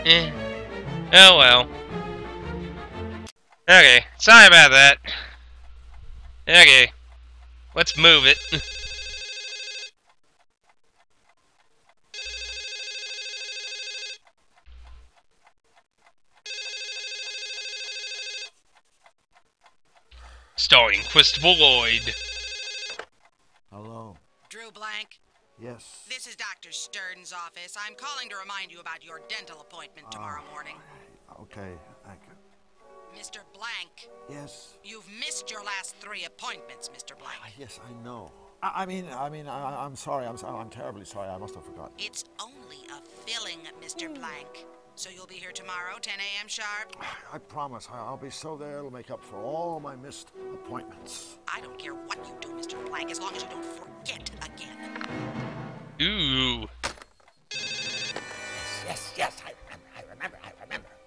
Eh. Oh well. Okay, sorry about that. Okay, let's move it. Starring Christopher Lloyd. Hello. Drew Blank, Yes. this is Dr. Stern's office. I'm calling to remind you about your dental appointment tomorrow morning. Okay, thank you. Mr. Blank, Yes. you've missed your last 3 appointments, Mr. Blank. Yes, I know. I'm sorry. I'm terribly sorry. I must have forgotten. It's only a filling, Mr. Blank. So you'll be here tomorrow, 10 a.m. sharp? I promise. I'll be so there it'll make up for all my missed appointments. I don't care what you do, Mr. Blank, as long as you don't forget again. Ooh. Yes, I remember.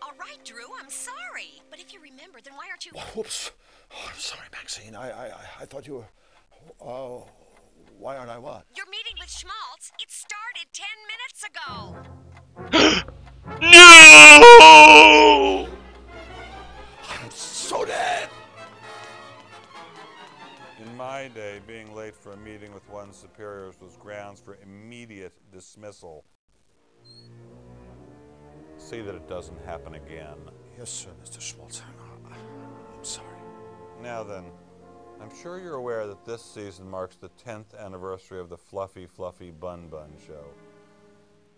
All right, Drew, I'm sorry. But if you remember, then why aren't you... Whoops. Oh, I'm sorry, Maxine. I thought you were... why aren't I what? Your meeting with Schmaltz, it started 10 minutes ago. No! I'm so dead. In my day, being late for a meeting with one's superiors was grounds for immediate dismissal. See that it doesn't happen again. Yes, sir, Mr. Schmaltz. I'm sorry. Now then, I'm sure you're aware that this season marks the 10th anniversary of the Fluffy Fluffy Bun Bun show.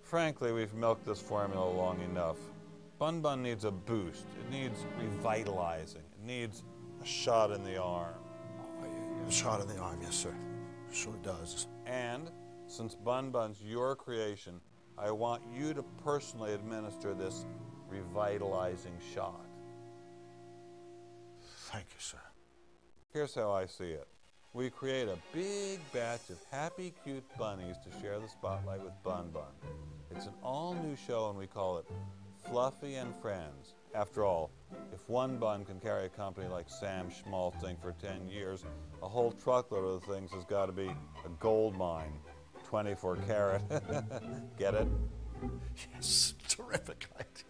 Frankly, we've milked this formula long enough. Bun Bun needs a boost. It needs revitalizing. It needs a shot in the arm. A shot in the arm, yes, sir. Sure does. And, since Bun Bun's your creation, I want you to personally administer this revitalizing shot. Thank you, sir. Here's how I see it. We create a big batch of happy, cute bunnies to share the spotlight with Bun Bun. It's an all-new show and we call it Fluffy and Friends. After all, if one bun can carry a company like Sam Schmaltzing for 10 years, a whole truckload of the things has got to be a gold mine. 24 karat. Get it? Yes, terrific idea.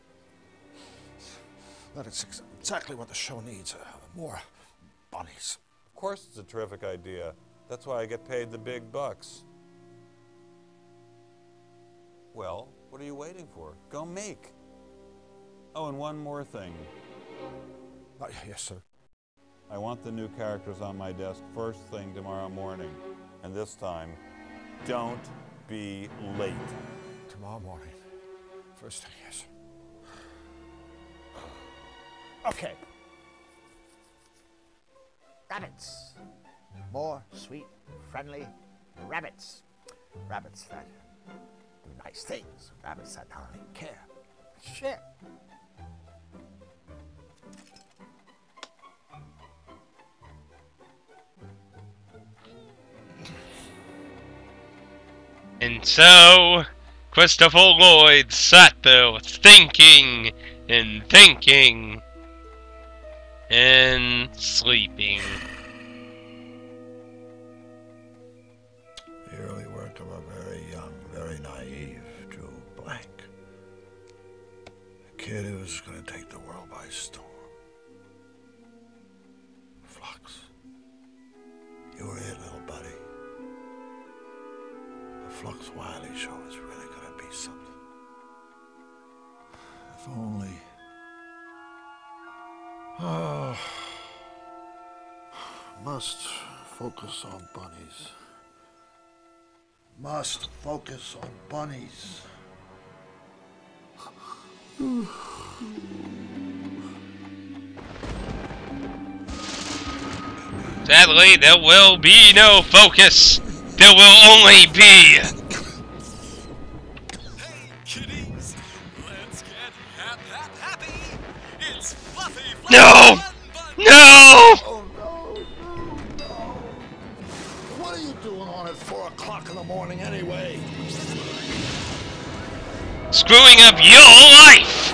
That is exactly what the show needs. More bunnies. Of course it's a terrific idea. That's why I get paid the big bucks. Well, what are you waiting for? Go make. Oh, and one more thing. Yes, sir. I want the new characters on my desk first thing tomorrow morning. And this time, don't be late. Tomorrow morning. First thing, yes. Okay. Rabbits. More sweet, friendly rabbits. Rabbits that do nice things. Rabbits that not only care, but share. And so, Christopher Lloyd sat there thinking and thinking and sleeping. The early work of a very young, very naive Drew Blank. A kid who was going to take the world by storm. Flux, you were it, little buddy. The Flux Wiley show is really going to be something. If only... Oh, must focus on bunnies. Must focus on bunnies. Sadly, there will be no focus. There will only be... Hey, kiddies, let's get happy. It's Fluffy Fluffy No! Bun Bun. No! Oh, no. What are you doing on at 4 o'clock in the morning anyway? Screwing up your life!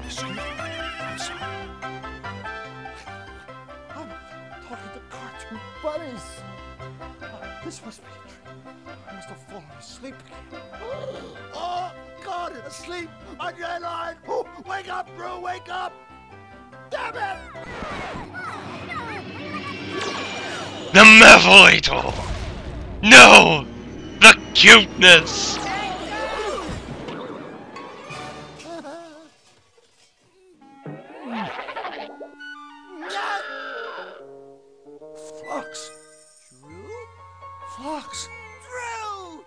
Excuse me. I'm sorry. I'm talking to cartoon bunnies. This must be a dream. I must have fallen asleep again. Oh, God, asleep on your line. Oh, wake up, Brew, wake up. Damn it! The Mevelator! No! The cuteness! Flux. Drew? Flux. Drew!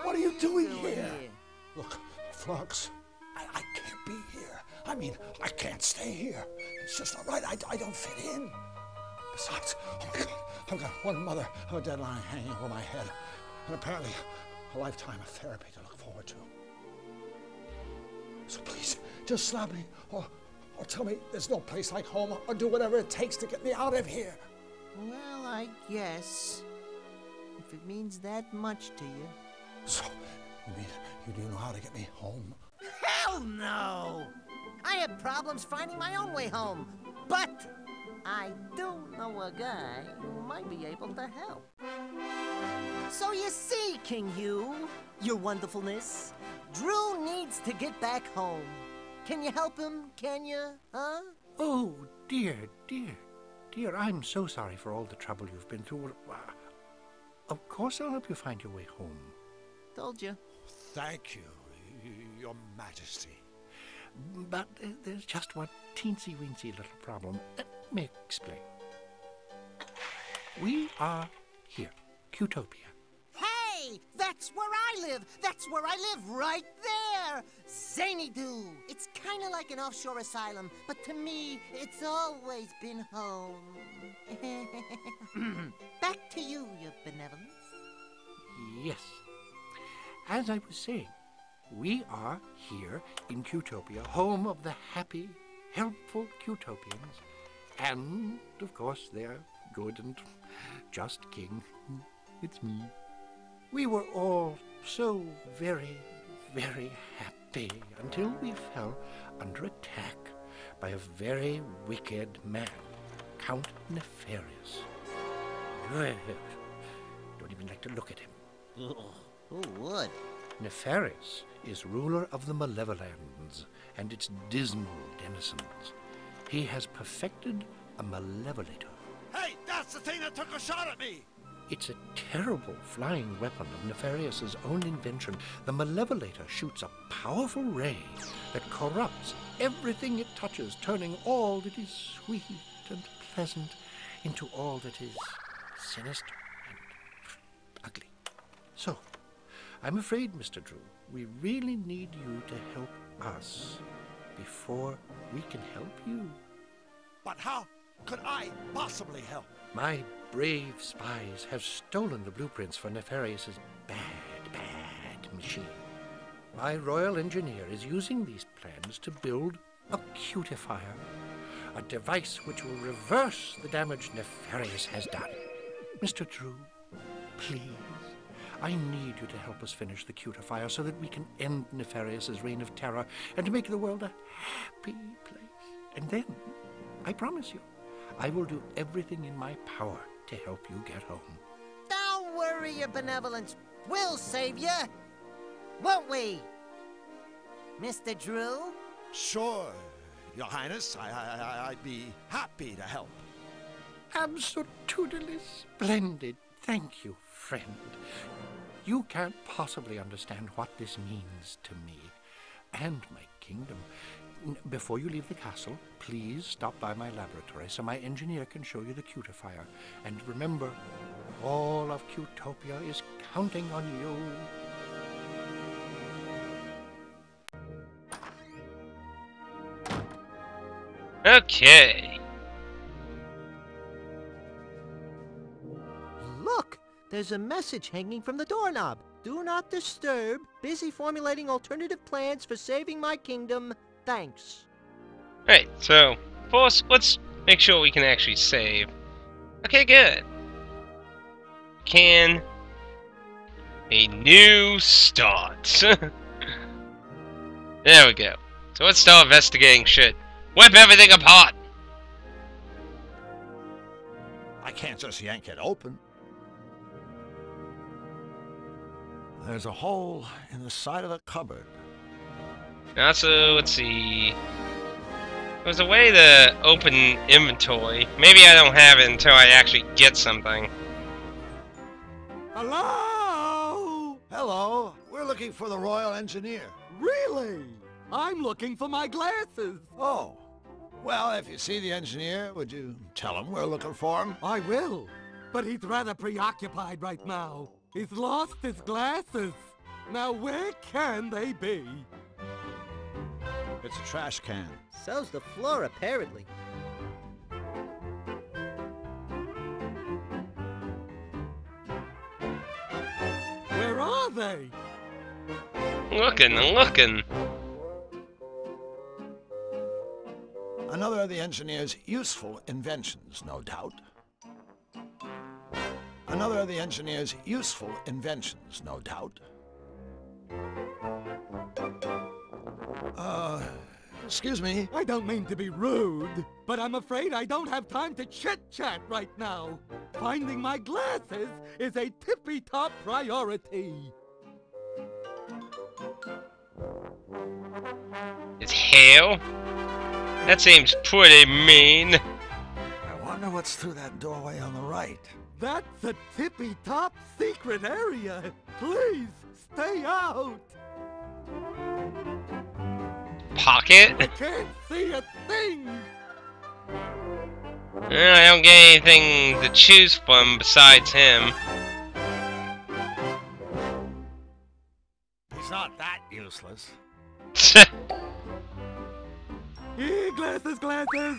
What are you doing here? Look, Flux, I can't be here. I mean, I can't stay here. It's just not right. I don't fit in. Besides, oh my God, I've got one mother of a deadline hanging over my head, and apparently a lifetime of therapy to look forward to. So please, just slap me, or tell me there's no place like home, or do whatever it takes to get me out of here. Well, I guess. If it means that much to you. So, you mean you do know how to get me home? Hell no! I have problems finding my own way home. But I do know a guy who might be able to help. So you see, King Hugh, your wonderfulness, Drew needs to get back home. Can you help him, can you, huh? Oh, dear, I'm so sorry for all the trouble you've been through. Of course I'll help you find your way home. Told you. Thank you, Your Majesty. But there's just one teensy-weensy little problem. Let me explain. We are here, Qtopia. Hey, that's where I live. That's where I live, right there. Zany-Doo. It's kind of like an offshore asylum, but to me, it's always been home. Back to you, Your Benevolence. Yes. As I was saying, we are here in Qtopia, home of the happy, helpful Qtopians, and, of course, their good and just king. It's me. We were all so very, very happy until we fell under attack by a very wicked man, Count Nefarious. Don't even like to look at him. Who would? Nefarious is ruler of the Malevolands and its dismal denizens. He has perfected a Malevolator. Hey, that's the thing that took a shot at me! It's a terrible flying weapon of Nefarious's own invention. The Malevolator shoots a powerful ray that corrupts everything it touches, turning all that is sweet and pleasant into all that is sinister and ugly. So, I'm afraid, Mr. Drew, we really need you to help us before we can help you. But how could I possibly help? My brave spies have stolen the blueprints for Nefarious's bad machine. My royal engineer is using these plans to build a cutifier, a device which will reverse the damage Nefarious has done. Mr. Drew, please, I need you to help us finish the cutifier so that we can end Nefarious's reign of terror and make the world a happy place. And then, I promise you, I will do everything in my power to help you get home. Don't worry, Your Benevolence. We'll save you. Won't we? Mr. Drew? Sure, Your Highness. I'd be happy to help. Absolutely splendid. Thank you, friend. You can't possibly understand what this means to me and my kingdom. Before you leave the castle, please stop by my laboratory so my engineer can show you the cutifier. And remember, all of Qtopia is counting on you. Okay. Look, there's a message hanging from the doorknob. Do not disturb. Busy formulating alternative plans for saving my kingdom. Thanks. Right, so, first, let's make sure we can actually save. Okay, good. Can a new start? There we go. So let's start investigating shit. Whip everything apart! I can't just yank it open. There's a hole in the side of the cupboard. Also, let's see. There's a way to open inventory. Maybe I don't have it until I actually get something. Hello? Hello. We're looking for the Royal Engineer. Really? I'm looking for my glasses. Oh. Well, if you see the engineer, would you tell him we're looking for him? I will, but he's rather preoccupied right now. He's lost his glasses. Now where can they be? It's a trash can. So's the floor, apparently. Where are they? Looking and looking. Another of the engineer's useful inventions, no doubt. Another of the engineer's useful inventions, no doubt. Excuse me. I don't mean to be rude, but I'm afraid I don't have time to chit-chat right now. Finding my glasses is a tippy-top priority. It's hell? That seems pretty mean. I wonder what's through that doorway on the right. That's a tippy-top secret area. Please, stay out. Pocket? I can't see a thing. I don't get anything to choose from besides him. He's not that useless. Here, glasses, glasses.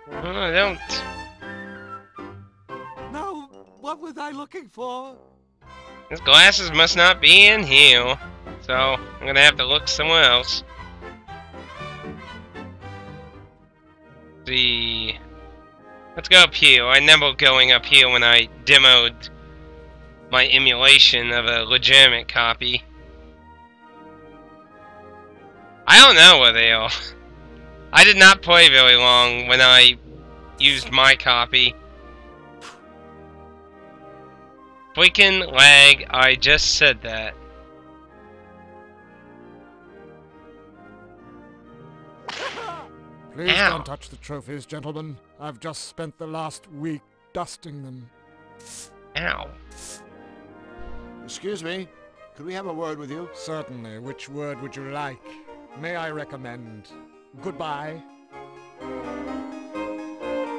I don't. Now, what was I looking for? His glasses must not be in here. So, I'm gonna have to look somewhere else. Let's go up here. I remember going up here when I demoed my emulation of a legitimate copy. I don't know where they are. I did not play very long when I used my copy. Freaking lag, I just said that. Please Ow. don't touch the trophies, gentlemen. I've just spent the last week dusting them. Ow. Excuse me. Could we have a word with you? Certainly. Which word would you like? May I recommend goodbye?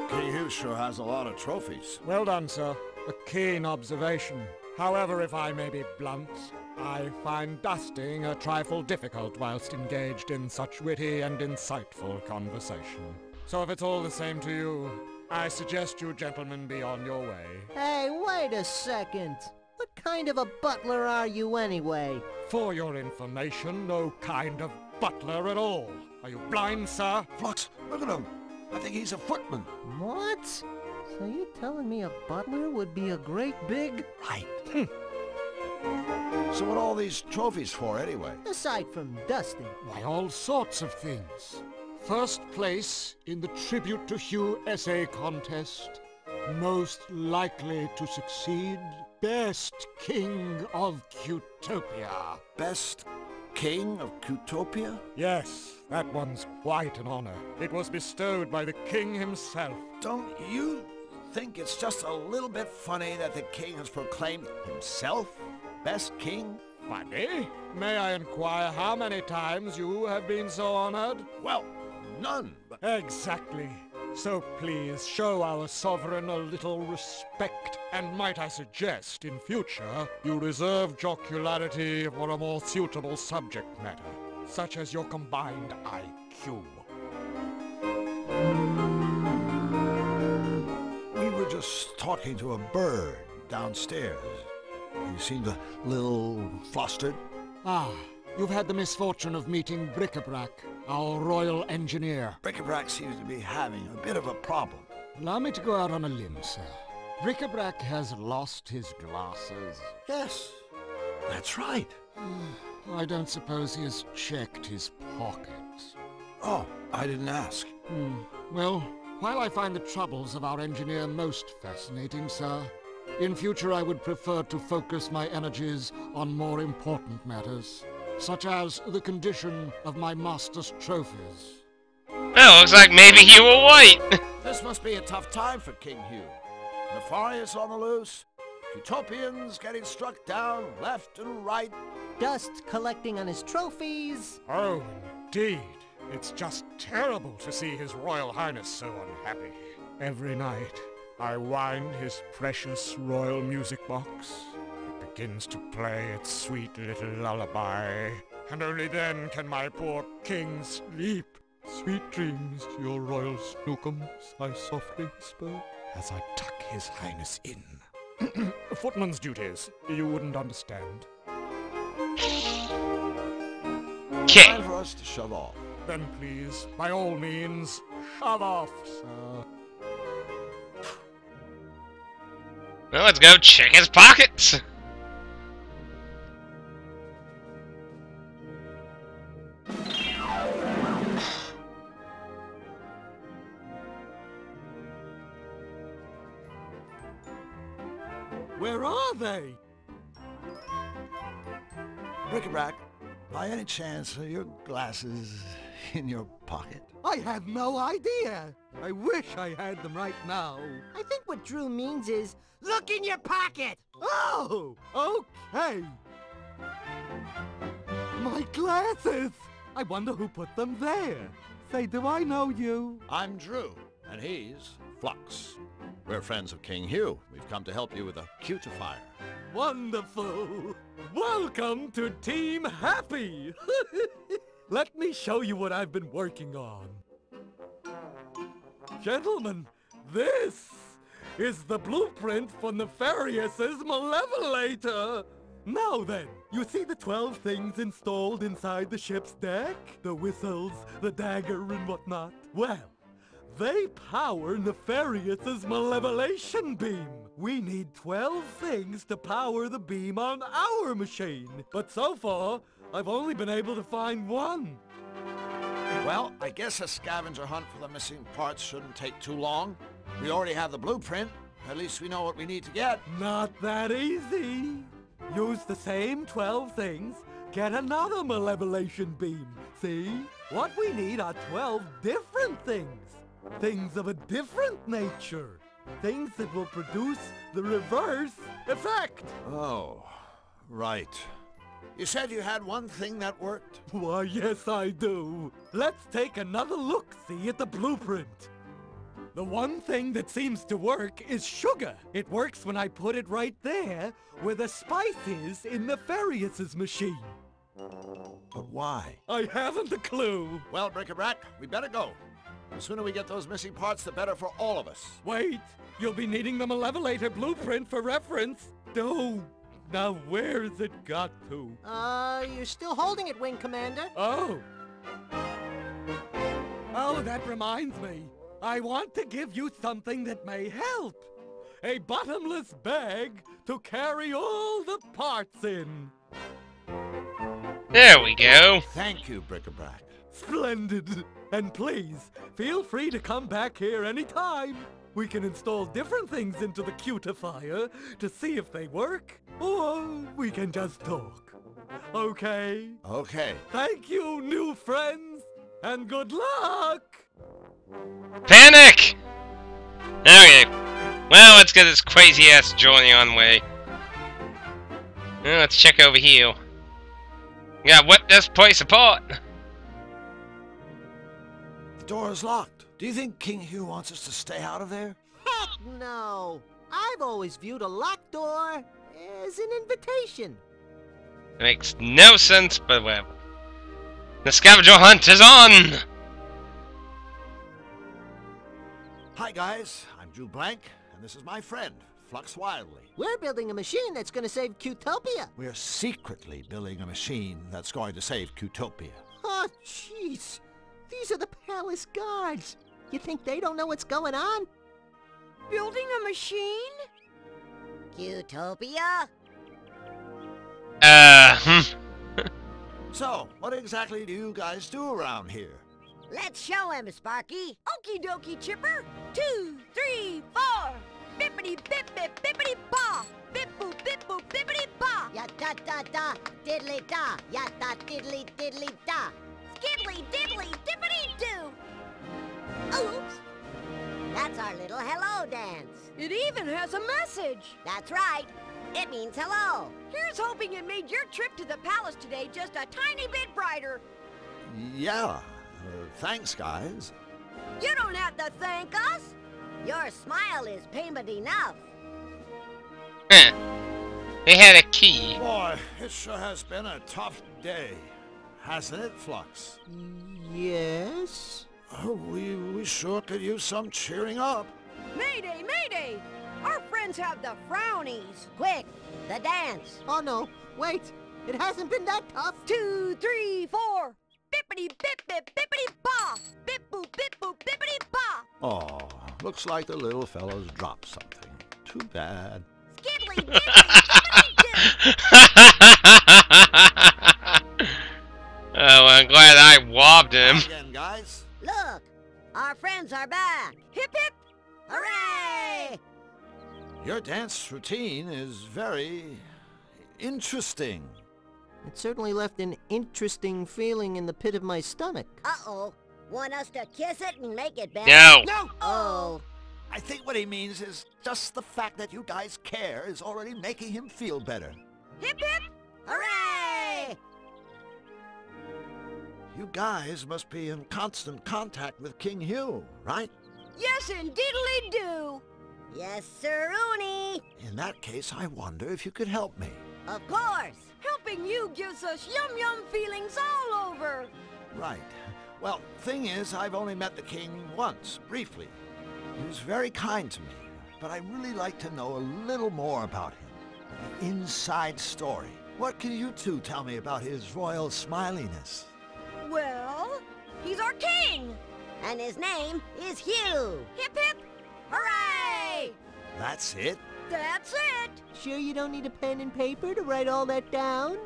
King Hugh sure has a lot of trophies. Well done, sir. A keen observation. However, if I may be blunt, I find dusting a trifle difficult whilst engaged in such witty and insightful conversation. So if it's all the same to you, I suggest you gentlemen be on your way. Hey, wait a second. What kind of a butler are you anyway? For your information, no kind of butler at all. Are you blind, sir? Flux, look at him. I think he's a footman. What? So you telling me a butler would be a great big... Right. So what are all these trophies for, anyway? Aside from dusting. Why, all sorts of things. First place in the Tribute to Hugh essay contest. Most likely to succeed. Best King of Cutopia. Best King of Cutopia? Yes, that one's quite an honor. It was bestowed by the king himself. Don't you think it's just a little bit funny that the king has proclaimed himself best king? Funny? May I inquire how many times you have been so honored? Well, none, but... Exactly. So please show our sovereign a little respect, and might I suggest, in future, you reserve jocularity for a more suitable subject matter, such as your combined IQ. We were just talking to a bird downstairs. He seemed a little flustered. Ah, you've had the misfortune of meeting Bric-a-Brac, our royal engineer. Bric-a-Brac seems to be having a bit of a problem. Allow me to go out on a limb, sir. Bric-a-brac has lost his glasses. Yes, that's right. I don't suppose he has checked his pockets. Oh, I didn't ask. Well, while I find the troubles of our engineer most fascinating, sir, in future I would prefer to focus my energies on more important matters, such as the condition of my master's trophies. Well, looks like maybe you were white. This must be a tough time for King Hugh. Nefarious on the loose, Utopians getting struck down left and right. Dust collecting on his trophies. Oh, indeed. It's just terrible to see His Royal Highness so unhappy. Every night, I wind his precious royal music box. It begins to play its sweet little lullaby, and only then can my poor king sleep. Sweet dreams to your royal snookums, I softly whisper, as I tuck His Highness in. Footman's duties. You wouldn't understand. Time for us to shove off. Then please, by all means, shove off, sir. Well, let's go check his pockets. Where are they? Bric-a-brac, by any chance are your glasses in your pocket? I had no idea. I wish I had them right now. I think what Drew means is, look in your pocket! Oh, okay. My glasses! I wonder who put them there. Say, do I know you? I'm Drew, and he's Flux. We're friends of King Hugh. We've come to help you with a cutifier. Wonderful! Welcome to Team Happy! Let me show you what I've been working on. Gentlemen, this is the blueprint for Nefarious's Malevolator! Now then, you see the 12 things installed inside the ship's deck? The whistles, the dagger, and whatnot? Well, they power Nefarious's Malevolation beam. We need 12 things to power the beam on our machine. But so far, I've only been able to find one. Well, I guess a scavenger hunt for the missing parts shouldn't take too long. We already have the blueprint. At least we know what we need to get. Not that easy. Use the same 12 things, get another Malevolation beam. See? What we need are 12 different things. Things of a different nature. Things that will produce the reverse effect. Oh, right. You said you had one thing that worked? Why, yes, I do. Let's take another look-see at the blueprint. The one thing that seems to work is sugar. It works when I put it right there where the spice is in Nefarious's machine. But why? I haven't a clue. Well, Bric-a-brac, we better go. The sooner we get those missing parts, the better for all of us. Wait, you'll be needing the Malevolator blueprint for reference. Oh, now where's it got to? You're still holding it, Wing Commander. Oh, that reminds me. I want to give you something that may help. A bottomless bag to carry all the parts in. There we go. Thank you, Bric-a-brac. Splendid. And please, feel free to come back here anytime. We can install different things into the cutifier to see if they work, or we can just talk. Okay? Okay. Thank you, new friends, and good luck! Panic! Okay. Well, let's get this crazy-ass journey on way. Now, let's check over here. We gotta whip this place apart. The door is locked. Do you think King Hugh wants us to stay out of there? Heck no! I've always viewed a locked door as an invitation. It makes no sense, but well. The scavenger hunt is on! Hi guys, I'm Drew Blank, and this is my friend, Flux Wildly. We're building a machine that's gonna save Cutopia. We're secretly building a machine that's going to save Cutopia. Oh, jeez. These are the palace guards. You think they don't know what's going on? Building a machine? Utopia? So, what exactly do you guys do around here? Let's show him, Sparky. Okie dokie, Chipper. 2, 3, 4. Bippity bip bip bippity ba. Bip boop bip boop bippity ba. Ya da da da, diddly da. Ya da diddly diddly da. Skiddly diddly dippity doo. Oops. That's our little hello dance. It even has a message. That's right. It means hello. Here's hoping it made your trip to the palace today just a tiny bit brighter. Yeah. Thanks, guys. You don't have to thank us. Your smile is payment enough. They had a key. Boy, it sure has been a tough day. Hasn't it, Flux? Yes? We sure could use some cheering up. Mayday, mayday! Our friends have the frownies. Quick, the dance. Oh no, wait. It hasn't been that tough. 2, 3, 4. Bippity bip bip bippity ba. Bip boop bippity ba. Oh, looks like the little fellow's dropped something. Too bad. Skiddly diddly dippity doo. Oh, I'm glad I wobbed him. Again, guys. Look, our friends are back. Hip hip. Hooray! Your dance routine is very interesting. It certainly left an interesting feeling in the pit of my stomach. Uh-oh. Want us to kiss it and make it better? No. No! Oh. I think what he means is just the fact that you guys care is already making him feel better. Hip hip. Hooray! You guys must be in constant contact with King Hugh, right? Yes, and diddly do. Yes, sir, Rooney. In that case, I wonder if you could help me. Of course. Helping you gives us yum-yum feelings all over. Right. Well, thing is, I've only met the king once, briefly. He was very kind to me, but I'd really like to know a little more about him. The inside story. What can you two tell me about his royal smiliness? Well, he's our king. And his name is Hugh. Hip hip. Hooray! That's it? That's it. Sure you don't need a pen and paper to write all that down?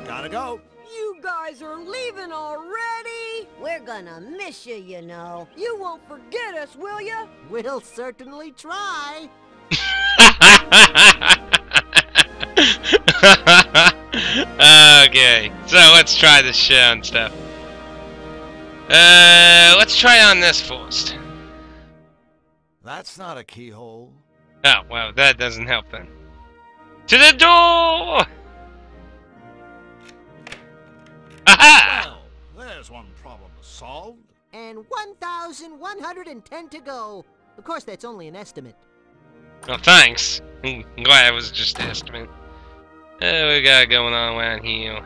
Gotta go. You guys are leaving already? We're gonna miss you, you know. You won't forget us, will ya? We'll certainly try. Okay, so let's try this show and stuff. Let's try on this first. That's not a keyhole. Oh, well, that doesn't help then. To the door! Aha! Well, there's one problem solved. And 1,110 to go. Of course, that's only an estimate. Well, thanks. I'm glad it was just an estimate. We got going on around here.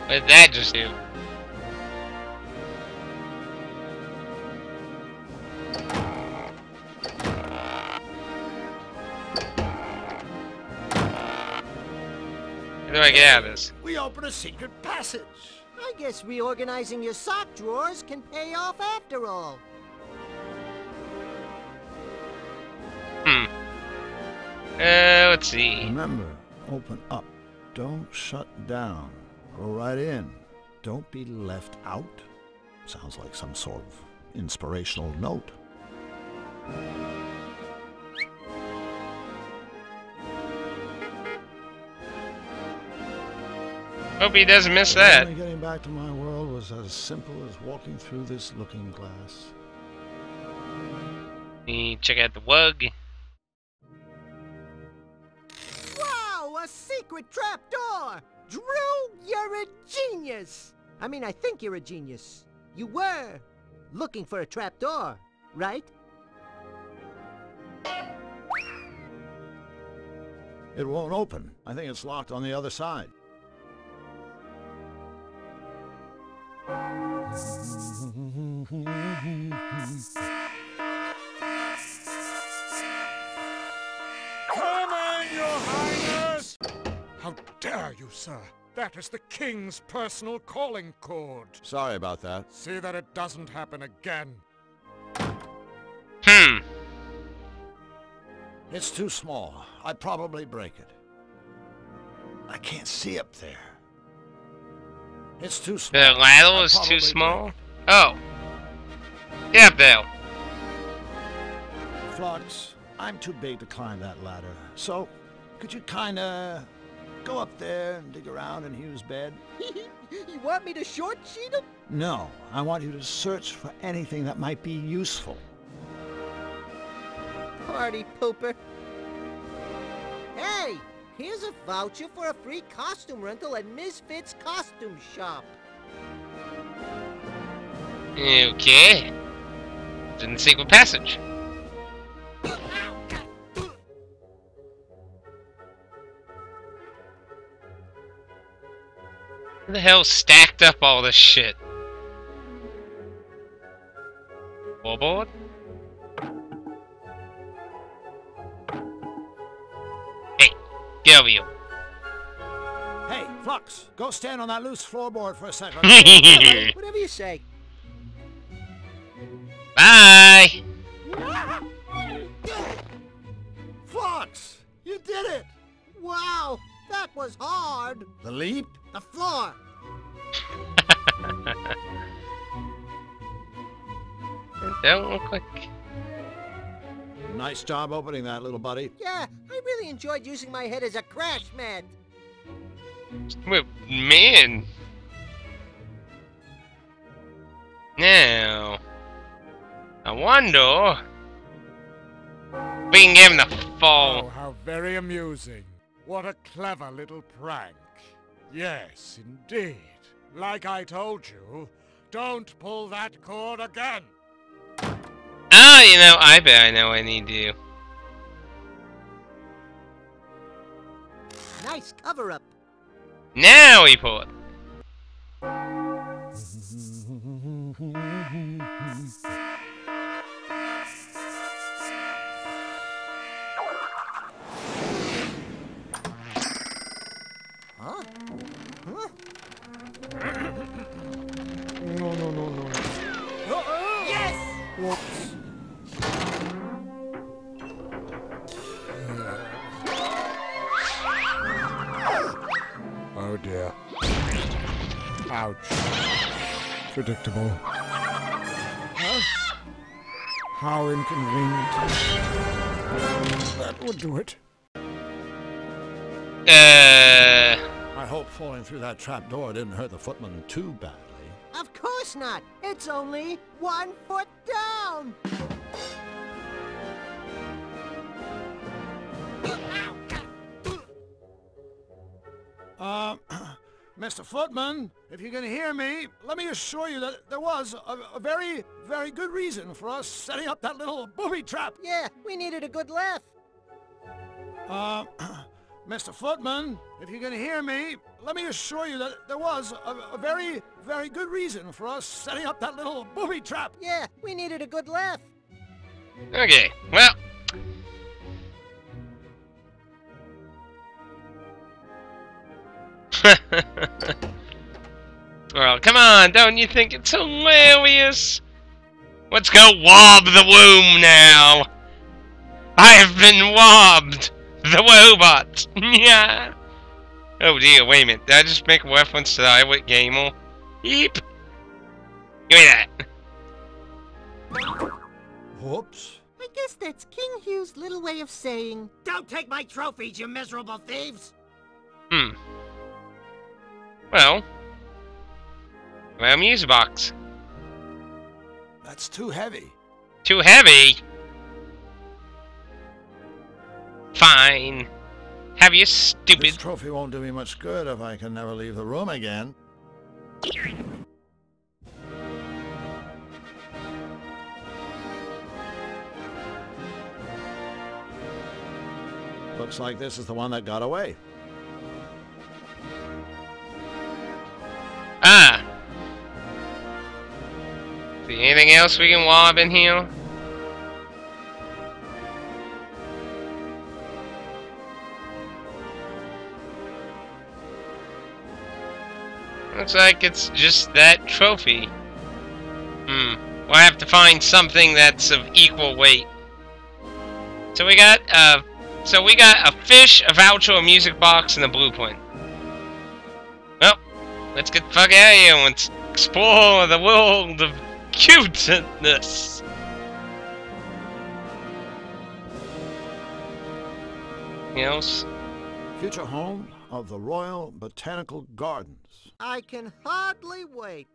What did that just do? How do I get out of this? We open a secret passage. I guess reorganizing your sock drawers can pay off after all. Let's see. Remember, open up. Don't shut down. Go right in. Don't be left out. Sounds like some sort of inspirational note. Hope he doesn't miss that. Only getting back to my world was as simple as walking through this looking glass. Check out the wug. Wow, a secret trapdoor! Drew, you're a genius! I mean, I think you're a genius. You were. looking for a trapdoor, right? It won't open. I think it's locked on the other side. Coming, Your Highness! How dare you, sir? That is the King's personal calling cord. Sorry about that. See that it doesn't happen again. It's too small. I'd probably break it. I can't see up there. It's too small. The ladder is too small? Oh. Yeah, Bill. Flux, I'm too big to climb that ladder. So, could you kinda go up there and dig around in Hugh's bed? You want me to short sheet him? No, I want you to search for anything that might be useful. Party pooper. Hey, here's a voucher for a free costume rental at Misfits Costume Shop. Okay. Didn't secret passage. Who the hell stacked up all this shit? Wallboard? Hey, get over here. Hey, Flux, go stand on that loose floorboard for a second. Whatever you say. Bye! Flux, you did it! Wow, that was hard. The leap? The floor. Don't look like... Nice job opening that, little buddy. Yeah, I really enjoyed using my head as a crash mat. Well, man. Now, I wonder if we can give him the fall. Oh, how very amusing. What a clever little prank. Yes, indeed. Like I told you, don't pull that cord again. Ah, you know, I bet I know what I need to do. Nice cover-up. Now we pull it. Huh? Huh? No. Yes! Whoops. Oh dear. Ouch. Predictable. Huh? How inconvenient. That would do it. I hope falling through that trap door didn't hurt the footman too badly. Of course not. It's only 1 foot down. Mr. Footman, if you can hear me, let me assure you that there was a very, very good reason for us setting up that little booby trap. Yeah, we needed a good laugh. Mr. Footman, if you can hear me, let me assure you that there was a very, very good reason for us setting up that little booby trap. Yeah, we needed a good laugh. Okay, well. Well, come on, don't you think it's hilarious? Let's go wob the womb now. I've been wobbed. The robot. Yeah. Oh dear, wait a minute. Did I just make a reference to the Iwit Gamer? Yeep. Give me that. Whoops. I guess that's King Hugh's little way of saying, "Don't take my trophies, you miserable thieves!" Well, my music box. That's too heavy. Too heavy? Fine. Have you stupid? This trophy won't do me much good if I can never leave the room again. Looks like this is the one that got away. Ah! See anything else we can wob in here? Looks like it's just that trophy. We'll have to find something that's of equal weight. So we got a fish, a voucher, a music box, and a blueprint. Well, let's get the fuck out of here and let's explore the world of cuteness. Anything else? Future home of the Royal Botanical Gardens. I can hardly wait.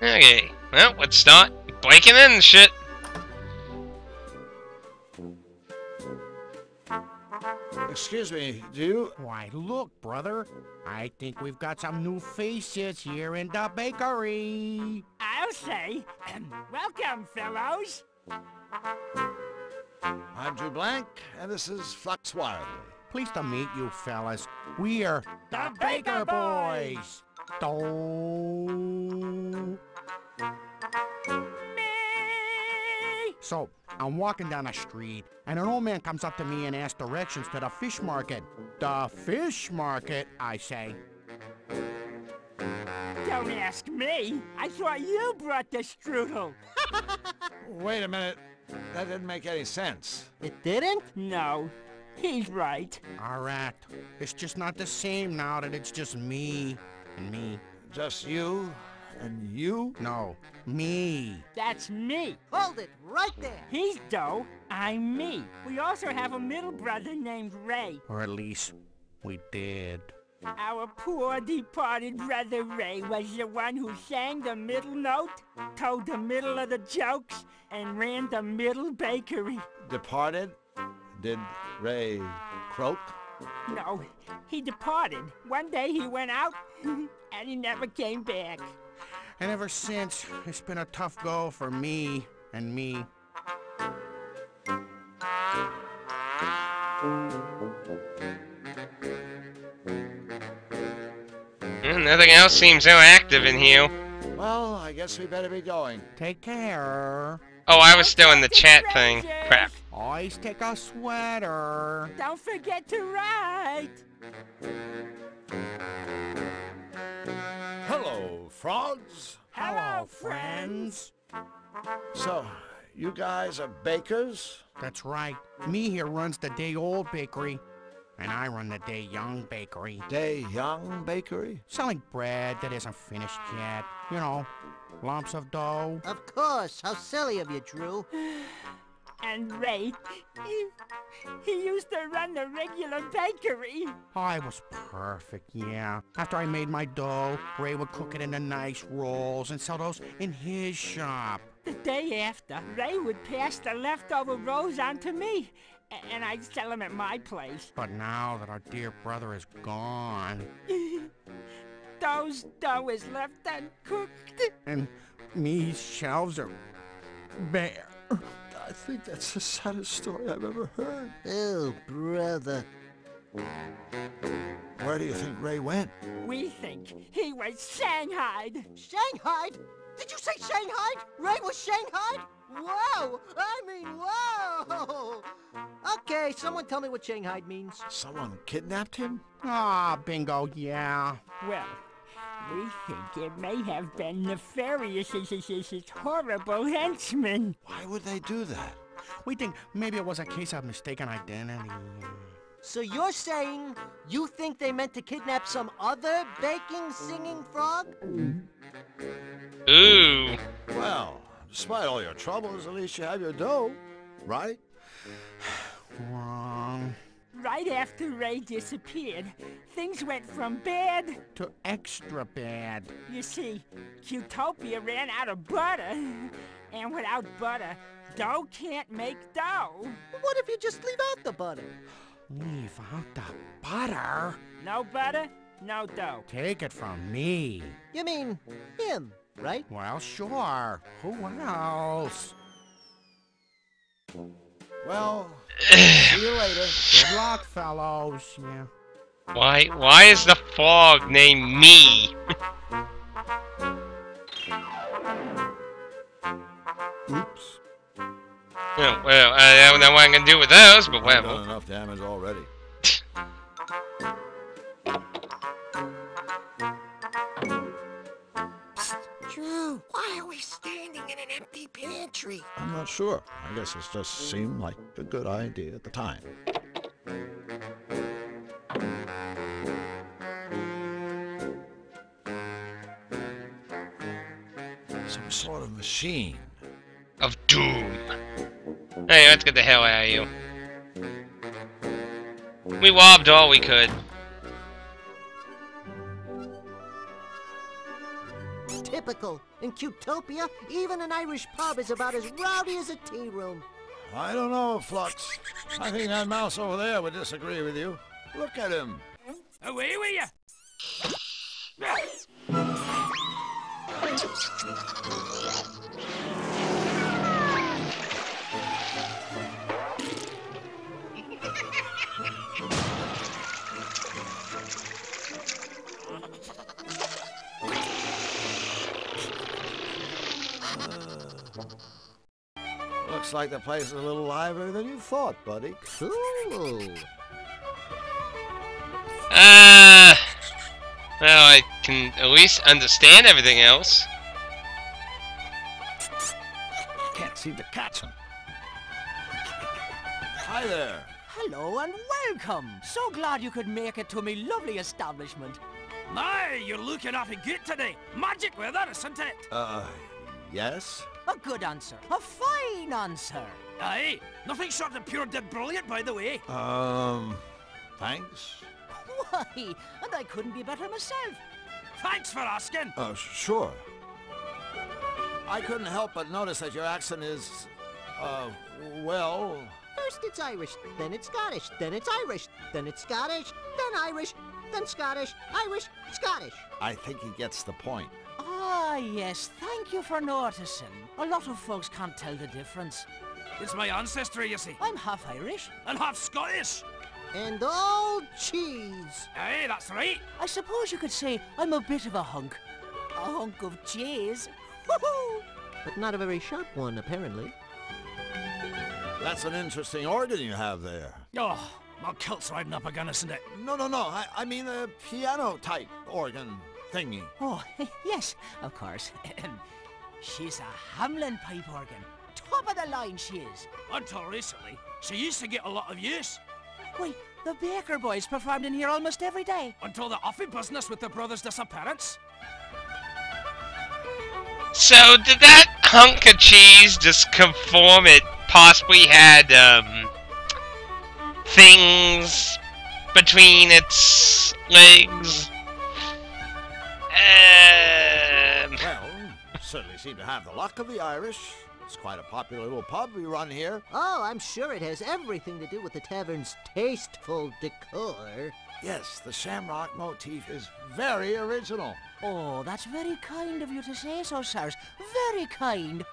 Okay, well, let's start breaking in shit. Excuse me, do you... Why, look, brother. I think we've got some new faces here in the bakery. I'll say, welcome, fellows. I'm Drew Blank, and this is Flux Wildly. Pleased to meet you, fellas. We are The Baker Boys. Do. So, I'm walking down the street, and an old man comes up to me and asks directions to the fish market. The fish market, I say. Don't ask me. I thought you brought the strudel. Wait a minute. That didn't make any sense. It didn't? No, he's right. All right. It's just not the same now that it's just me and me. Just you and you? No, me. That's me. Hold it right there. He's Doe, I'm me. We also have a middle brother named Ray. Or at least, we did. Our poor departed brother Ray was the one who sang the middle note, told the middle of the jokes, and ran the middle bakery. Departed? Did Ray croak? No, he departed. One day he went out, and he never came back. And ever since, it's been a tough go for me and me. Nothing else seems so active in here. Well, I guess we better be going. Take care. Oh, I was still in the chat thing. Crap. Always take a sweater. Don't forget to write. Hello, frogs. Hello, friends. So, you guys are bakers? That's right. Me here runs the day-old bakery. And I run the day-young bakery. Day-young bakery? Selling bread that isn't finished yet. You know, lumps of dough. Of course. How silly of you, Drew. And Ray, he used to run the regular bakery. I was perfect, yeah. After I made my dough, Ray would cook it into nice rolls and sell those in his shop. The day after, Ray would pass the leftover rolls on to me, and I'd sell them at my place. But now that our dear brother is gone... Those dough is left uncooked. And me's shelves are bare. I think that's the saddest story I've ever heard. Oh, brother. Where do you think Ray went? We think he was shanghaied. Shanghaied? Did you say Shanghaied? Ray was Shanghaied? Whoa! I mean, whoa! Okay, someone tell me what Shanghaied means. Someone kidnapped him? Ah, bingo, yeah. Well, we think it may have been Nefarious' horrible henchman. Why would they do that? We think maybe it was a case of mistaken identity. So you're saying you think they meant to kidnap some other baking, singing frog? Ooh. Well, despite all your troubles, at least you have your dough, right? Wrong. Right after Ray disappeared, things went from bad to extra bad. You see, Qtopia ran out of butter. And without butter, dough can't make dough. What if you just leave out the butter? Leave out the butter? No butter, no dough. Take it from me. You mean him? right? Well, sure. Who else? Well, see you later. Good luck, fellows. Yeah. Why is the fog named me? Oops. Oh, well, I don't know what I'm gonna do with those, but I've whatever. done enough damage already. Drew, why are we standing in an empty pantry? I'm not sure. I guess it just seemed like a good idea at the time. Some sort of machine. Of doom. Hey, let's get the hell out of here. We wobbed all we could. Typical. In Cutopia, even an Irish pub is about as rowdy as a tea room. I don't know, Flux. I think that mouse over there would disagree with you. Look at him. Away with you! Looks like the place is a little livelier than you thought, buddy. Cool. Well, I can at least understand everything else. Can't seem to catch him. Hi there. Hello and welcome! So glad you could make it to me lovely establishment. My, you're looking awfully good today. Magic weather, isn't it? Yes? A good answer. A fine answer. Aye, nothing short of pure dead brilliant, by the way. Thanks? Why, and I couldn't be better myself. Thanks for asking. Sure. I couldn't help but notice that your accent is, well... First it's Irish, then it's Scottish, then it's Irish, then it's Scottish, then Irish, then Scottish, Irish, Scottish. I think he gets the point. Ah, yes, thank you for noticing. A lot of folks can't tell the difference. It's my ancestry, you see. I'm half Irish. And half Scottish. And all cheese. Aye, that's right. I suppose you could say I'm a bit of a hunk. A hunk of cheese. Woohoo! But not a very sharp one, apparently. That's an interesting organ you have there. Oh, my kilt's riding up again, isn't it? No. I mean a piano-type organ thingy. Oh, yes, of course. She's a Hamlin pipe organ. Top of the line she is. Until recently, she used to get a lot of use. Wait, the Baker boys performed in here almost every day. Until the offy business with the brothers' disappearance. So, did that hunk of cheese just conform it possibly had, things between its legs? Well, certainly seem to have the luck of the Irish. It's quite a popular little pub we run here. Oh, I'm sure it has everything to do with the tavern's tasteful decor. Yes, the shamrock motif is very original. Oh, that's very kind of you to say so, sirs. Very kind.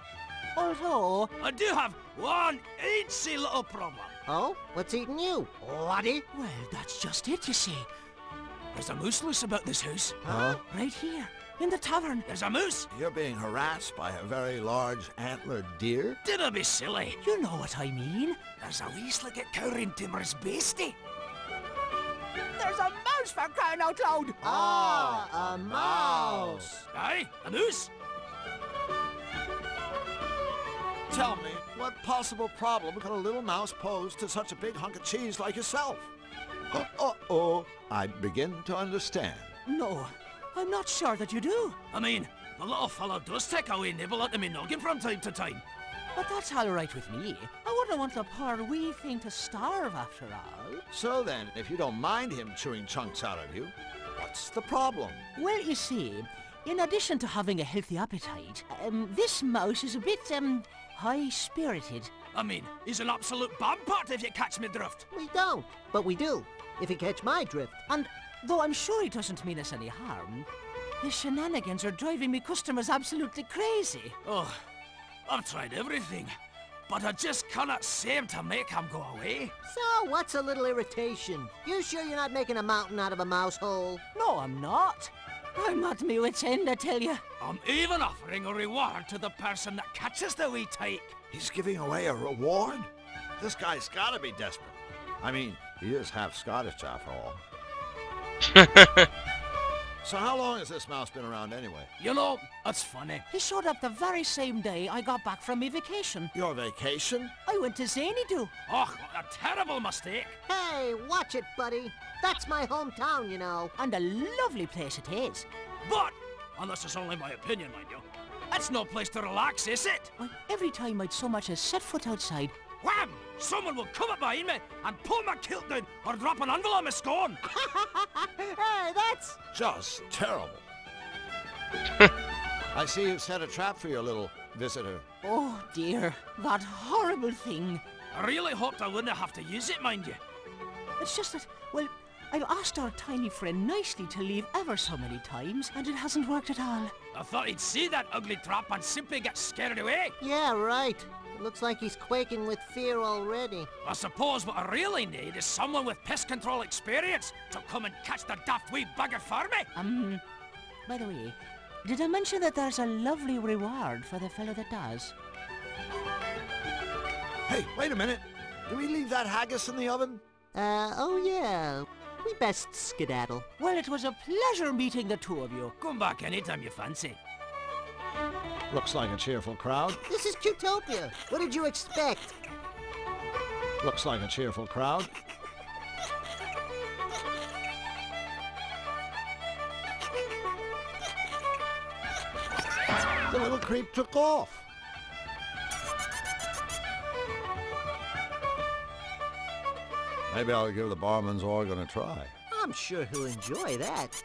Although, I do have one eensy little problem. Oh? What's eating you, laddie? Well, that's just it, you see. There's a moose loose about this house. Huh? Right here, in the tavern. There's a moose. You're being harassed by a very large antlered deer? Dinna be silly. You know what I mean. There's a wee slicket cow in Timmer's bastie. There's a mouse for crying out loud. Ah, a mouse. Aye, a moose. Tell me, what possible problem could a little mouse pose to such a big hunk of cheese like yourself? Uh-oh, I begin to understand. No, I'm not sure that you do. I mean, the little fellow does take a wee nibble at me noggin from time to time. But that's all right with me. I wouldn't want the poor wee thing to starve after all. So then, if you don't mind him chewing chunks out of you, what's the problem? Well, you see, in addition to having a healthy appetite, this mouse is a bit, high-spirited. I mean, he's an absolute bombpot if you catch me drift. We don't, but we do, if you catch my drift. And though I'm sure he doesn't mean us any harm, His shenanigans are driving me customers absolutely crazy. Oh, I've tried everything, but I just cannot seem to make him go away. So, what's a little irritation? You sure you're not making a mountain out of a mouse hole? No, I'm not. I'm at me wit's end, I tell you. I'm even offering a reward to the person that catches the wee tyke. He's giving away a reward? This guy's gotta be desperate. I mean, he is half Scottish after all. So how long has this mouse been around anyway? You know, it's funny. He showed up the very same day I got back from my vacation. Your vacation? I went to Xanadu. Oh, what a terrible mistake. Hey, watch it, buddy. That's my hometown, you know. And a lovely place it is. But, and this is only my opinion, mind you, it's no place to relax, is it? Why, every time I'd so much as set foot outside, wham! Someone will come up behind me and pull my kilt down or drop an anvil on my scone. Hey, that's... just terrible. I see you've set a trap for your little visitor. oh dear, that horrible thing. I really hoped I wouldn't have to use it, mind you. It's just that, well, I've asked our tiny friend nicely to leave ever so many times, and it hasn't worked at all. I thought he'd see that ugly trap and simply get scared away. Yeah, right. It looks like he's quaking with fear already. I suppose what I really need is someone with pest control experience to come and catch the daft wee bugger for me. By the way, did I mention that there's a lovely reward for the fellow that does? Hey, wait a minute. Did we leave that haggis in the oven? Oh yeah. We best skedaddle. Well, it was a pleasure meeting the two of you. Come back anytime you fancy. Looks like a cheerful crowd. This is Cutopia. What did you expect? Looks like a cheerful crowd. The little creep took off. Maybe I'll give the barman's organ a try. I'm sure he'll enjoy that.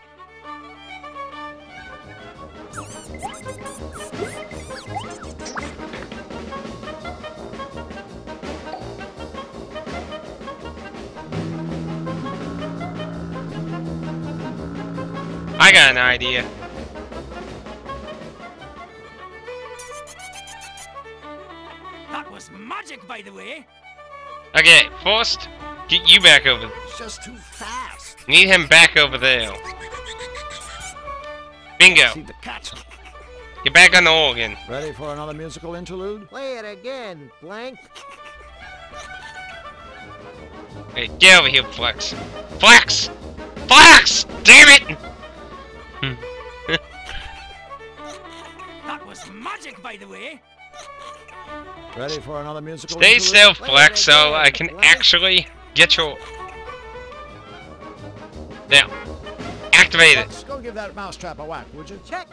I got an idea. That was magic, by the way. Okay, first, get you back over. It's just too fast. Need him back over there. Bingo. See to catch him. Get back on the organ. Ready for another musical interlude? Play it again, Blank. Hey, get over here, Flex. Flex! Flex! Damn it! That was magic, by the way. Ready for another musical Stay interlude? still, Flex, so I can actually get your... There. Activate it. Let's go give that mousetrap a whack, would you? Check.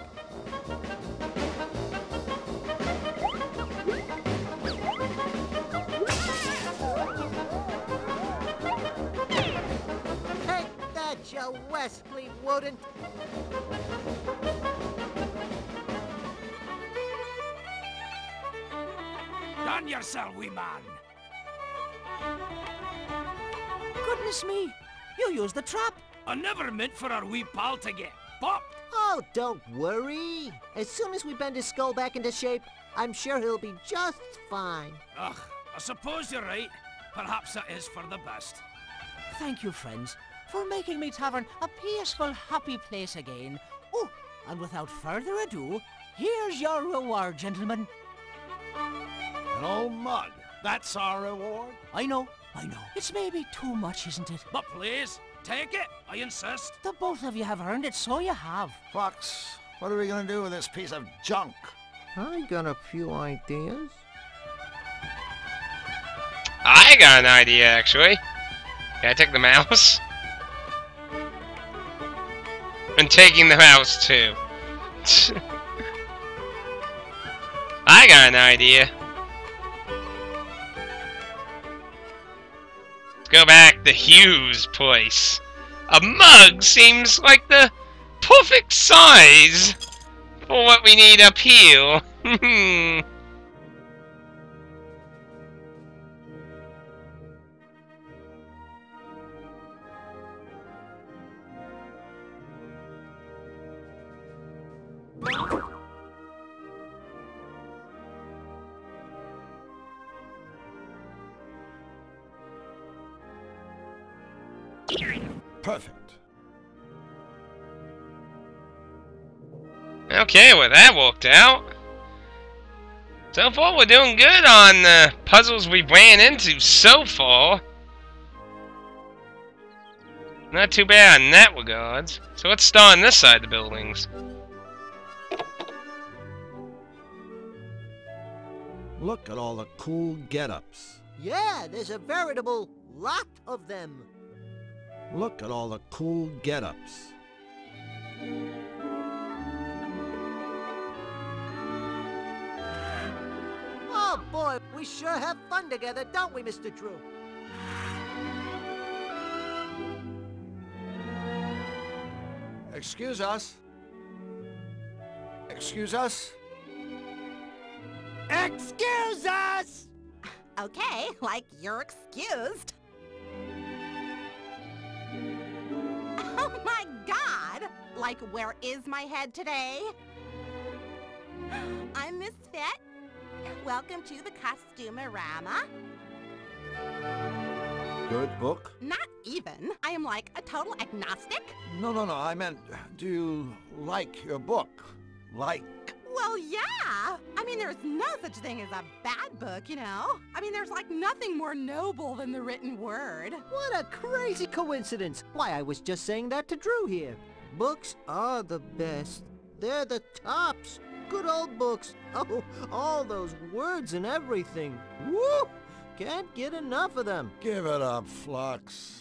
Take that, you Wesley Wooden. Done yourself, wee man. Goodness me, you used the trap. I never meant for our wee pal to get popped. Oh, don't worry. As soon as we bend his skull back into shape, I'm sure he'll be just fine. Ugh, I suppose you're right. Perhaps that is for the best. Thank you, friends, for making me tavern a peaceful, happy place again. Oh, and without further ado, here's your reward, gentlemen. An old mug. That's our reward? I know. It's maybe too much, isn't it? But please, take it. I insist. The both of you have earned it, so you have. Fox, what are we going to do with this piece of junk? I got a few ideas. I got an idea, actually. Can I take the mouse? I'm taking the mouse, too. I got an idea. Let's go back to Hugh's place. A mug seems like the perfect size for what we need up here. Perfect. Okay, well that worked out. So far we're doing good on the puzzles we ran into so far. Not too bad in that regards. So let's start on this side of the buildings. Look at all the cool get-ups. Yeah, there's a veritable lot of them. Look at all the cool get-ups. Oh boy, we sure have fun together, don't we, Mr. Drew? Excuse us. Excuse us. Excuse us! Okay, like you're excused. Oh my god! Like, where is my head today? I'm Miss Fit. Welcome to the Costumerama. Good book? Not even. I am like a total agnostic. No, I meant, do you like your book? Like? Well, yeah. I mean, there's no such thing as a bad book, you know? I mean, there's like nothing more noble than the written word. What a crazy coincidence. Why, I was just saying that to Drew here. Books are the best. They're the tops. Good old books. Oh, all those words and everything. Woo! Can't get enough of them. Give it up, Flux.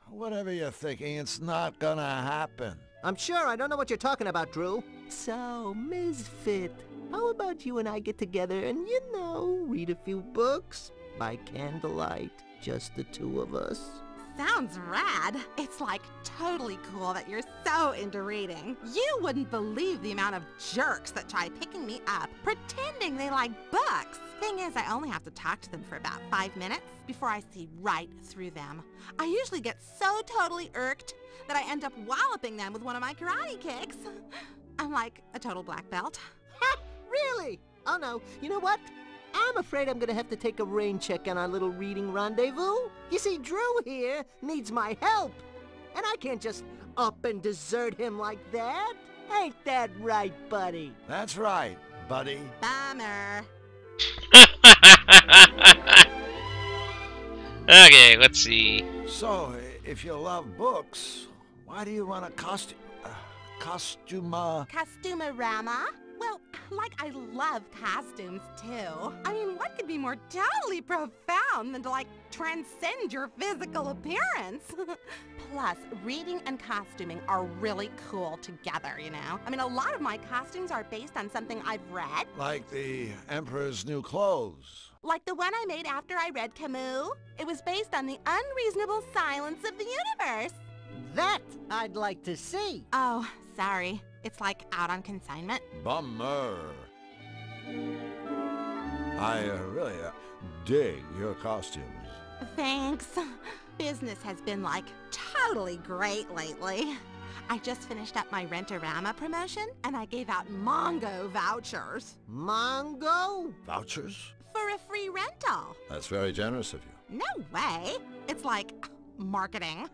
Whatever you're thinking, it's not gonna happen. I'm sure I don't know what you're talking about, Drew. So, Misfit, how about you and I get together and, you know, read a few books? By candlelight, just the two of us. Sounds rad. It's like totally cool that you're so into reading. You wouldn't believe the amount of jerks that try picking me up, pretending they like books. Thing is, I only have to talk to them for about 5 minutes before I see right through them. I usually get so totally irked that I end up walloping them with one of my karate kicks. I'm like a total black belt. Ha! Really? Oh no, you know what? I'm afraid I'm gonna have to take a rain check on our little reading rendezvous. You see, Drew here needs my help. And I can't just up and desert him like that. Ain't that right, buddy? That's right, buddy. Bummer. Okay, let's see. So, if you love books, why do you run a Costumerama? Well, like I love costumes too. I mean, what could be more totally profound than to like transcend your physical appearance? Plus, reading and costuming are really cool together, you know? I mean, a lot of my costumes are based on something I've read. Like the Emperor's New Clothes. Like the one I made after I read Camus. It was based on the unreasonable silence of the universe. That I'd like to see. Oh, sorry. It's like out on consignment. Bummer. I really dig your costumes. Thanks. Business has been like totally great lately. I just finished up my Rent-A-Rama promotion and I gave out Mongo vouchers. Mongo? Vouchers? For a free rental. That's very generous of you. No way. It's like marketing.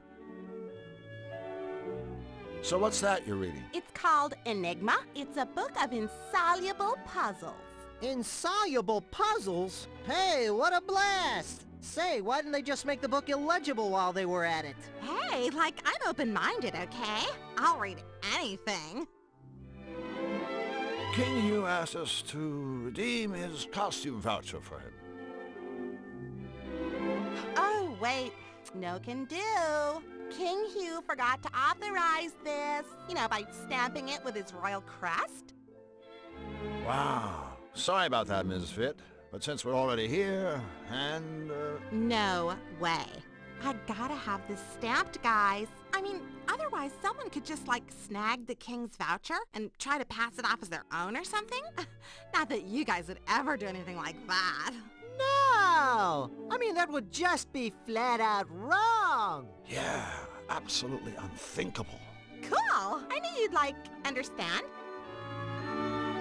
So what's that you're reading? It's called Enigma. It's a book of insoluble puzzles. Insoluble puzzles? Hey, what a blast! Say, why didn't they just make the book illegible while they were at it? Hey, like, I'm open-minded, okay? I'll read anything. King Hugh asked us to redeem his costume voucher for him. Oh, wait. No can do. King Hugh forgot to authorize this, you know, by stamping it with his royal crest. Wow. Sorry about that, Ms. Fit. But since we're already here, and... No way. I gotta have this stamped, guys. I mean, otherwise someone could just, like, snag the king's voucher and try to pass it off as their own or something. Not that you guys would ever do anything like that. No! I mean, that would just be flat out wrong. Yeah, absolutely unthinkable. Cool. I knew you'd, like, understand.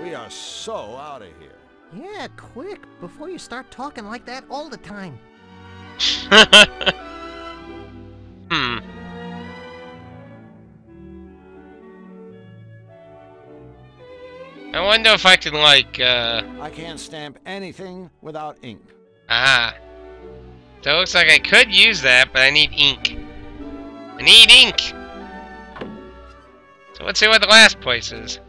We are so out of here. Yeah, quick, before you start talking like that all the time. I wonder if I can, like, I can't stamp anything without ink. aha. So it looks like I could use that, but I need ink. I need ink! So let's see what the last place is.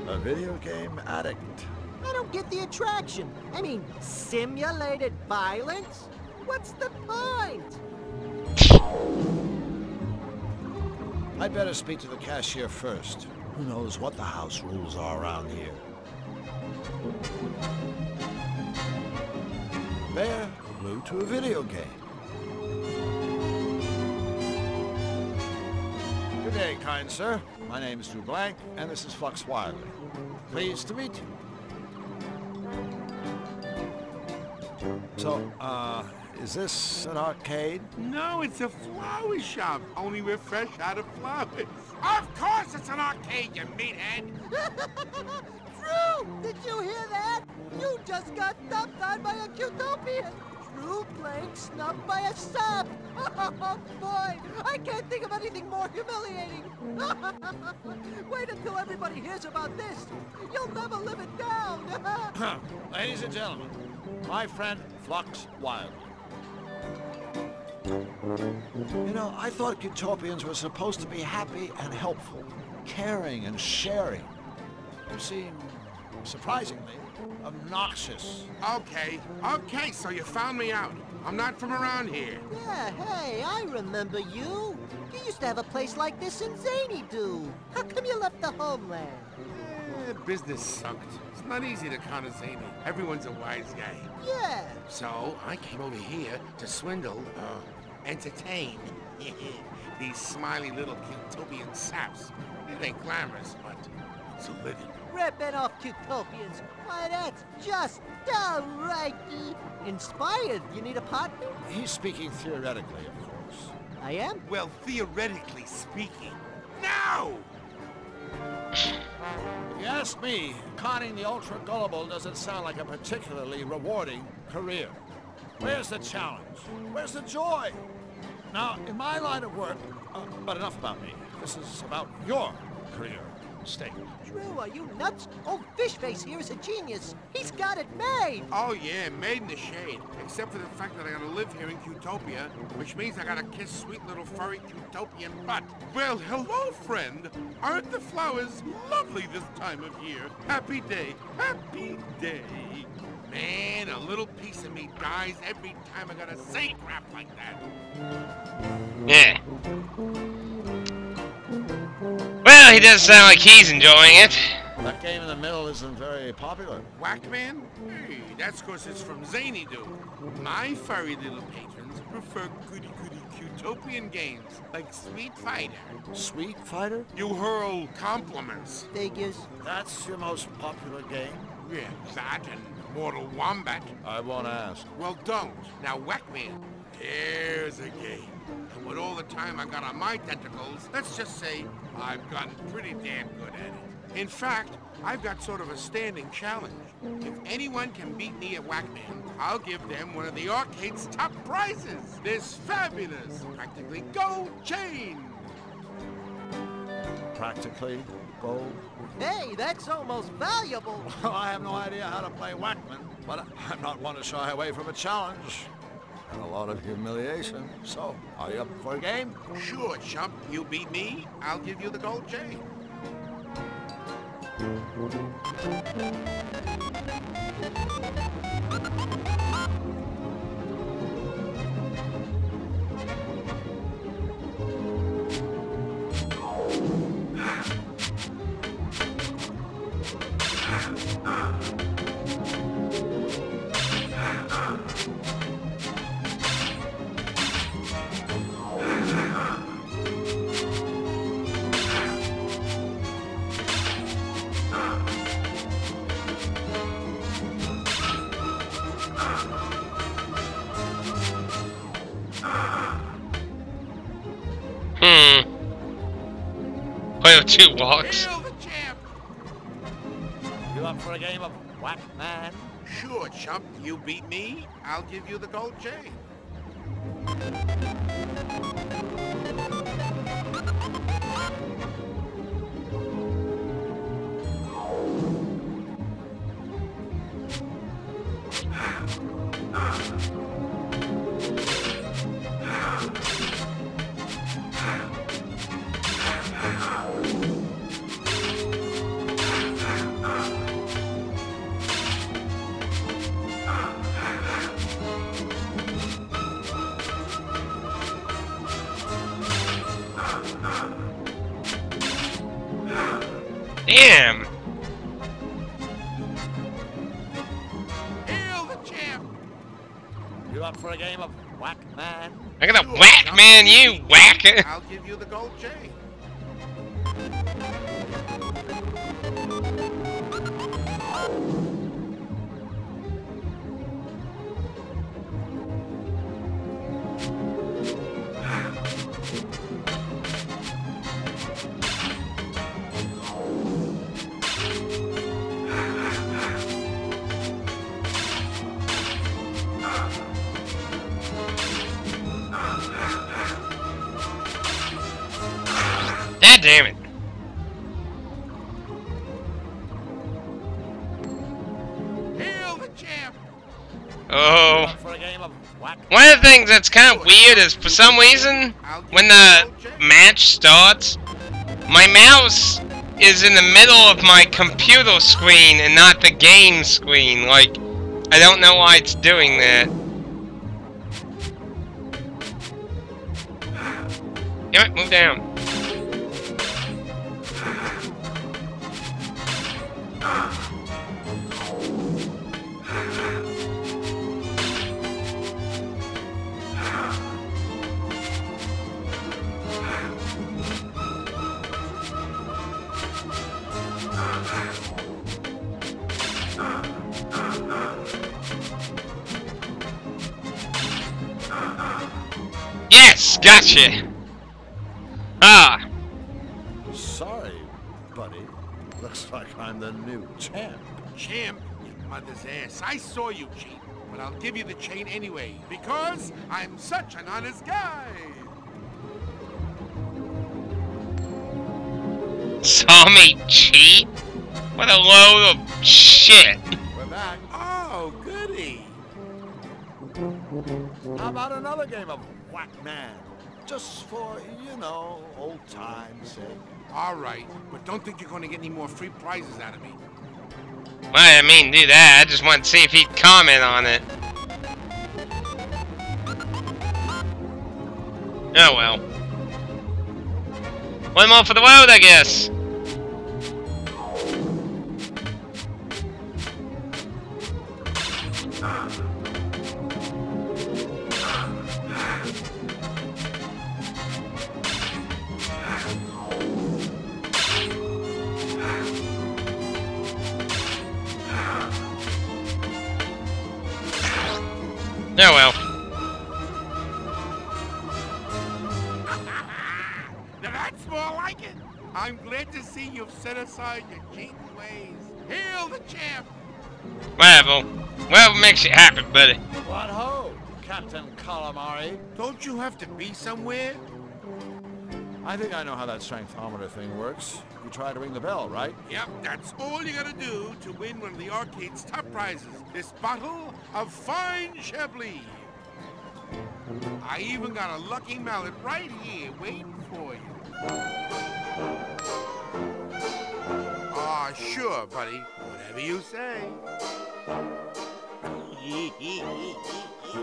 A video game addict. I don't get the attraction. I mean, simulated violence? What's the point? I'd better speak to the cashier first. Who knows what the house rules are around here. There, glued to a video game. Good day, kind sir. My name is Drew Blank, and this is Flux Wiley. Pleased to meet you. So, is this an arcade? No, it's a flower shop. Only we're fresh out of flowers. Of course it's an arcade, you meathead. Drew, did you hear that? You just got dumped on by a Cutopian. Drew Blank snubbed by a sap. Oh boy, I can't think of anything more humiliating. Wait until everybody hears about this. You'll never live it down. Ladies and gentlemen, my friend Flux Wiley. You know, I thought Cutopians were supposed to be happy and helpful, caring and sharing. You seem, surprisingly, obnoxious. Okay, so you found me out. I'm not from around here. Yeah, hey, I remember you. You used to have a place like this in Xanadu. How come you left the homeland? Business sucked. It's not easy to counter Zany. Everyone's a wise guy. Yeah. So I came over here to swindle, entertain these smiley little Cutopian saps. It ain't glamorous, but it's a living. Ripping off Cutopians. Why, that's just downright inspired. You need a partner? He's speaking theoretically, of course. I am? Well, theoretically speaking. Now! If you ask me, conning the ultra-gullible doesn't sound like a particularly rewarding career. Where's the challenge? Where's the joy? Now, in my line of work, but enough about me. This is about your career stake. Drew, are you nuts? Old Fishface here is a genius. He's got it made. Oh yeah, made in the shade. Except for the fact that I gotta live here in Cutopia, which means I gotta kiss sweet little furry Cutopian butt. Well, hello, friend. Aren't the flowers lovely this time of year? Happy day, happy day. Man, a little piece of me dies every time I gotta say crap like that. Yeah. Well, he does sound like he's enjoying it. That game in the middle isn't very popular. Whackman? Hey, that's because it's from Xanadu. My furry little patrons prefer goody-goody Cutopian games like Sweet Fighter. Sweet Fighter? You hurl compliments. Figures. That's your most popular game? Yeah, that and Mortal Wombat. I won't ask. Well, don't. Now, Whackman, here's a game. And with all the time I got on my tentacles, let's just say I've gotten pretty damn good at it. In fact, I've got sort of a standing challenge. If anyone can beat me at Whackman, I'll give them one of the arcade's top prizes. This fabulous, practically gold chain. Practically gold? Hey, that's almost valuable. Well, I have no idea how to play Whackman, but I'm not one to shy away from a challenge. And a lot of humiliation. So, are you up for a game? Sure, chump. You beat me, I'll give you the gold chain. Play with two walks. Hail the champ! You up for a game of Whackman? Sure, chump. You beat me, I'll give you the gold chain. Damn! Hail the champ! You up for a game of whack man? I'm gonna whack man you, whacker! I'll give you the gold chain. God damn it. Hail the champ! Oh. For a game of whack. One of the things that's kind of weird is, for some reason, when the match starts, my mouse is in the middle of my computer screen and not the game screen. Like, I don't know why it's doing that. Damn it, move down. Yes, gotcha. Ah. Sorry, buddy. Looks like I'm the new champ. Champ, your mother's ass. I saw you cheat, but I'll give you the chain anyway, because I'm such an honest guy. Saw me cheat? What a load of shit. We're back. Oh, goody. How about another game of whack man? Just for, you know, old time's sake. All right, but don't think you're going to get any more free prizes out of me. Well, I didn't mean to do that. I just wanted to see if he'd comment on it. Oh well. One more for the world, I guess. Oh well. Now that's more like it. I'm glad to see you've set aside your cheating ways. Hail the champ! Whatever. Whatever makes you happy, buddy. What ho, Captain Calamari? Don't you have to be somewhere? I think I know how that strengthometer thing works. You try to ring the bell, right? Yep, that's all you gotta do to win one of the arcade's top prizes. This bottle of fine Chablis. I even got a lucky mallet right here waiting for you. Aw, sure, buddy. Whatever you say.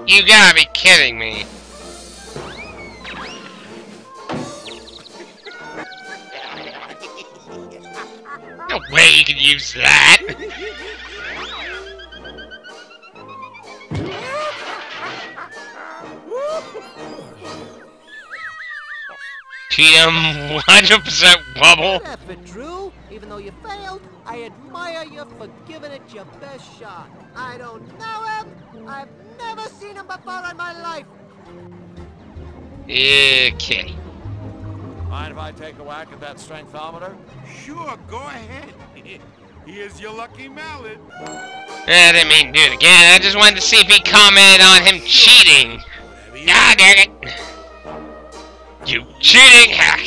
You gotta be kidding me. No way you could use that. Cheat him 100% bubble. Good effort, Drew. Even though you failed, I admire you for giving it your best shot. I don't know him. I've never seen him before in my life. Okay. Mind if I take a whack at that strengthometer? Sure, go ahead. Here's your lucky mallet. I didn't mean to do it again. I just wanted to see if he commented on him cheating. God dang it. You cheating hack.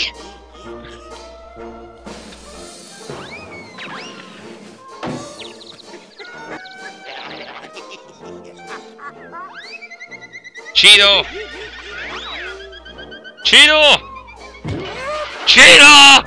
Cheeto. Cheeto. Cheeto.